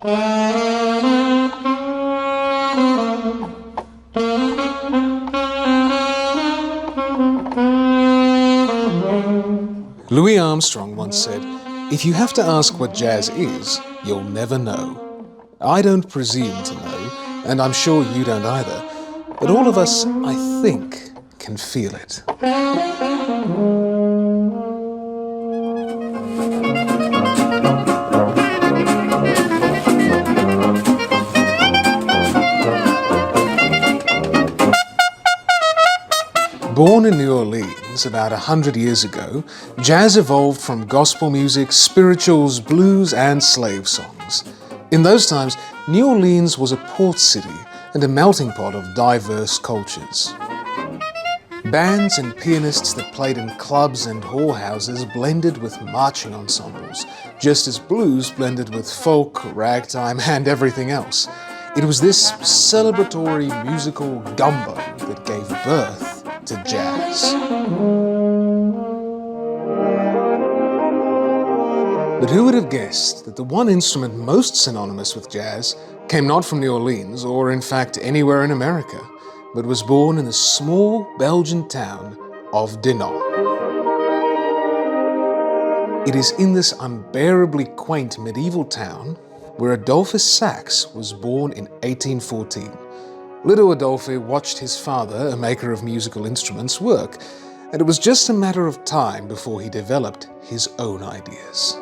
Louis Armstrong once said, "If you have to ask what jazz is, you'll never know." I don't presume to know, and I'm sure you don't either, but all of us, I think, can feel it. Born in New Orleans about 100 years ago, jazz evolved from gospel music, spirituals, blues, and slave songs. In those times, New Orleans was a port city and a melting pot of diverse cultures. Bands and pianists that played in clubs and whorehouses blended with marching ensembles, just as blues blended with folk, ragtime, and everything else. It was this celebratory musical gumbo that gave birth to jazz. But who would have guessed that the one instrument most synonymous with jazz came not from New Orleans, or in fact anywhere in America, but was born in the small Belgian town of Dinant. It is in this unbearably quaint medieval town where Adolphus Sax was born in 1814. Little Adolphe watched his father, a maker of musical instruments, work, and it was just a matter of time before he developed his own ideas.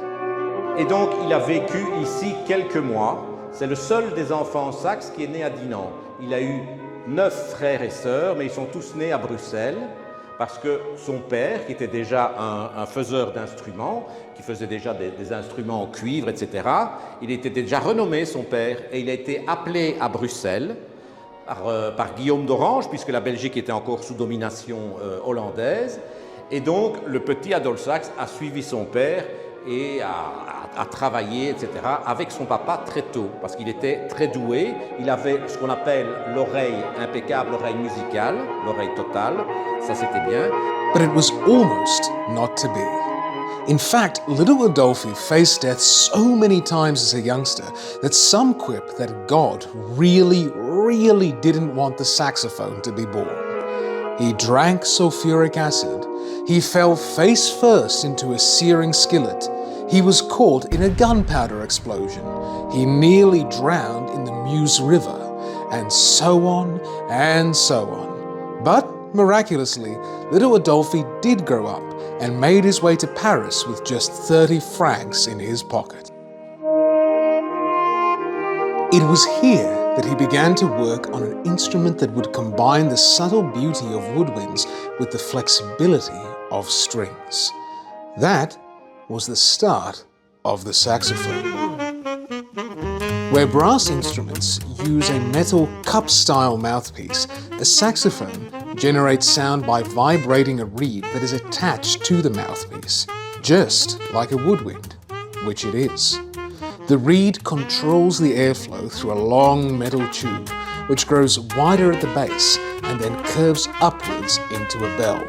Et donc, il a vécu ici quelques mois. C'est le seul des enfants Sax qui est né à Dinant. Il a eu 9 frères et sœurs, mais ils sont tous nés à Bruxelles, parce que son père, qui était déjà un faiseur d'instruments, qui faisait déjà des instruments en cuivre, etc., il était déjà renommé, son père, et il a été appelé à Bruxelles par Guillaume d'Orange, puisque la Belgique était encore sous domination hollandaise. Et donc, le petit Adolphe Sax a suivi son père et a travaillé, etc., avec son papa très tôt, parce qu'il était très doué. Il avait ce qu'on appelle l'oreille impeccable, l'oreille musicale, l'oreille totale. Ça, c'était bien. But it was almost not to be. In fact, little Adolphe faced death so many times as a youngster that some quip that God really didn't want the saxophone to be born. He drank sulfuric acid. He fell face first into a searing skillet. He was caught in a gunpowder explosion. He nearly drowned in the Meuse River, and so on and so on. But miraculously, little Adolphe did grow up and made his way to Paris with just 30 francs in his pocket. It was here that he began to work on an instrument that would combine the subtle beauty of woodwinds with the flexibility of strings. That was the start of the saxophone. Where brass instruments use a metal cup-style mouthpiece, a saxophone generates sound by vibrating a reed that is attached to the mouthpiece, just like a woodwind, which it is. The reed controls the airflow through a long metal tube, which grows wider at the base and then curves upwards into a bell.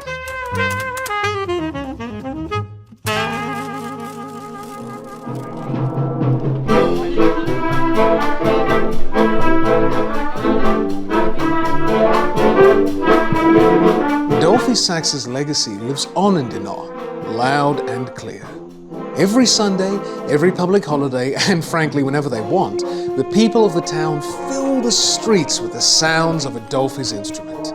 Adolphe Sax's legacy lives on in Dinant, loud and clear. Every Sunday, every public holiday, and frankly whenever they want, the people of the town fill the streets with the sounds of Adolphe's instrument.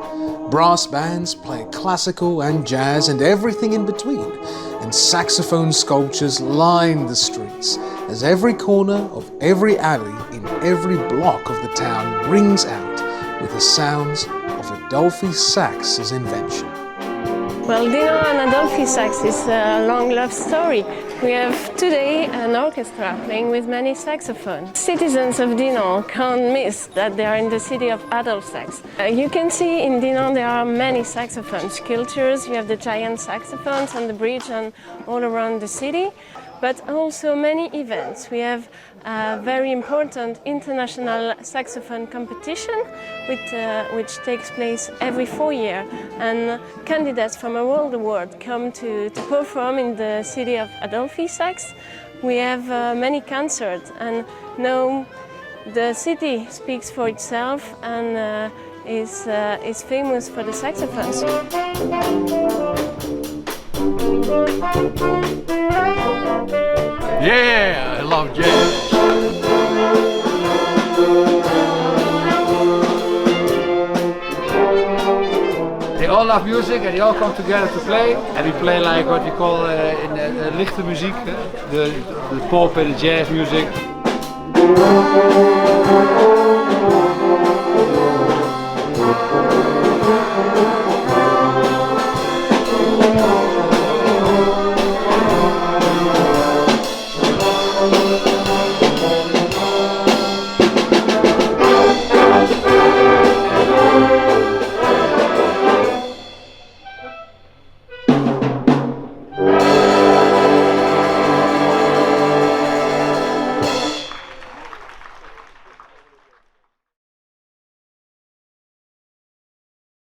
Brass bands play classical and jazz and everything in between, and saxophone sculptures line the streets as every corner of every alley in every block of the town rings out with the sounds of Adolphe Sax's invention. Well, Dinant and Adolphe Sax is a long love story. We have today an orchestra playing with many saxophones. Citizens of Dinant can't miss that they are in the city of Adolphe Sax. You can see in Dinant there are many saxophone sculptures. You have the giant saxophones on the bridge and all around the city, but also many events. We have a very important international saxophone competition which takes place every 4 years, and candidates from around the world come to perform in the city of Adolphe Sax. we have many concerts, and now the city speaks for itself and is famous for the saxophones. Yeah, I love jazz. They all love music and they all come together to play. And we play like what we call in lichte muziek, the pop and the jazz music.